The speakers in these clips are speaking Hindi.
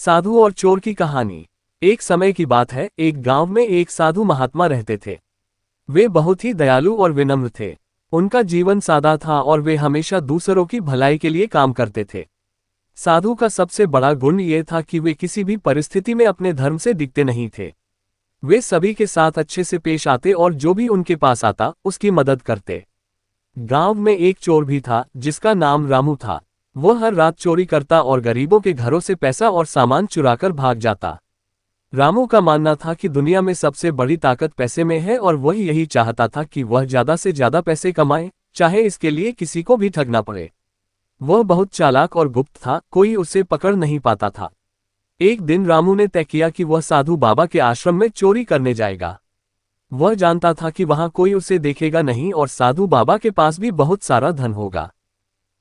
साधु और चोर की कहानी। एक समय की बात है, एक गांव में एक साधु महात्मा रहते थे। वे बहुत ही दयालु और विनम्र थे। उनका जीवन सादा था और वे हमेशा दूसरों की भलाई के लिए काम करते थे। साधु का सबसे बड़ा गुण ये था कि वे किसी भी परिस्थिति में अपने धर्म से डिगते नहीं थे। वे सभी के साथ अच्छे से पेश आते और जो भी उनके पास आता उसकी मदद करते। गांव में एक चोर भी था जिसका नाम रामू था। वह हर रात चोरी करता और गरीबों के घरों से पैसा और सामान चुराकर भाग जाता। रामू का मानना था कि दुनिया में सबसे बड़ी ताकत पैसे में है और वह यही चाहता था कि वह ज्यादा से ज्यादा पैसे कमाए, चाहे इसके लिए किसी को भी ठगना पड़े। वह बहुत चालाक और गुप्त था, कोई उसे पकड़ नहीं पाता था। एक दिन रामू ने तय किया कि वह साधु बाबा के आश्रम में चोरी करने जाएगा। वह जानता था कि वहां कोई उसे देखेगा नहीं और साधु बाबा के पास भी बहुत सारा धन होगा।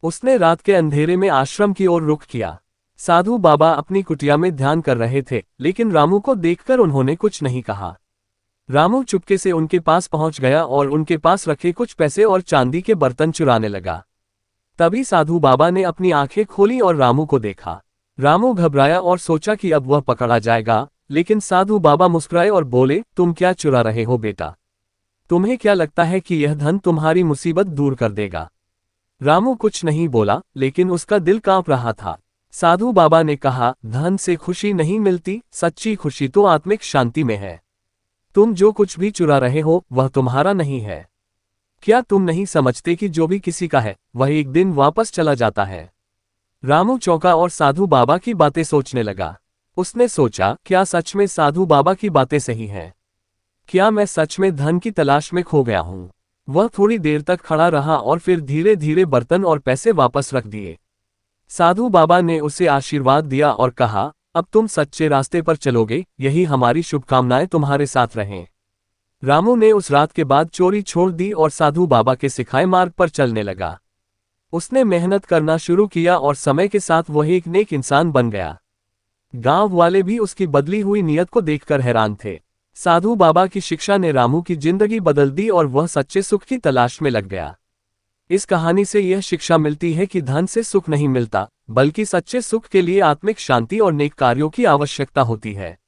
उसने रात के अंधेरे में आश्रम की ओर रुख किया। साधु बाबा अपनी कुटिया में ध्यान कर रहे थे, लेकिन रामू को देखकर उन्होंने कुछ नहीं कहा। रामू चुपके से उनके पास पहुंच गया और उनके पास रखे कुछ पैसे और चांदी के बर्तन चुराने लगा। तभी साधु बाबा ने अपनी आंखें खोली और रामू को देखा। रामू घबराया और सोचा कि अब वह पकड़ा जाएगा, लेकिन साधु बाबा मुस्कुराए और बोले, तुम क्या चुरा रहे हो बेटा? तुम्हें क्या लगता है कि यह धन तुम्हारी मुसीबत दूर कर देगा? रामू कुछ नहीं बोला, लेकिन उसका दिल कांप रहा था। साधु बाबा ने कहा, धन से खुशी नहीं मिलती, सच्ची खुशी तो आत्मिक शांति में है। तुम जो कुछ भी चुरा रहे हो वह तुम्हारा नहीं है। क्या तुम नहीं समझते कि जो भी किसी का है वह एक दिन वापस चला जाता है? रामू चौंका और साधु बाबा की बातें सोचने लगा। उसने सोचा, क्या सच में साधु बाबा की बातें सही हैं? क्या मैं सच में धन की तलाश में खो गया हूं? वह थोड़ी देर तक खड़ा रहा और फिर धीरे धीरे बर्तन और पैसे वापस रख दिए। साधु बाबा ने उसे आशीर्वाद दिया और कहा, अब तुम सच्चे रास्ते पर चलोगे, यही हमारी शुभकामनाएं तुम्हारे साथ रहें। रामू ने उस रात के बाद चोरी छोड़ दी और साधु बाबा के सिखाए मार्ग पर चलने लगा। उसने मेहनत करना शुरू किया और समय के साथ वह एक नेक इंसान बन गया। गांव वाले भी उसकी बदली हुई नीयत को देखकर हैरान थे। साधु बाबा की शिक्षा ने रामू की जिंदगी बदल दी और वह सच्चे सुख की तलाश में लग गया। इस कहानी से यह शिक्षा मिलती है कि धन से सुख नहीं मिलता, बल्कि सच्चे सुख के लिए आत्मिक शांति और नेक कार्यों की आवश्यकता होती है।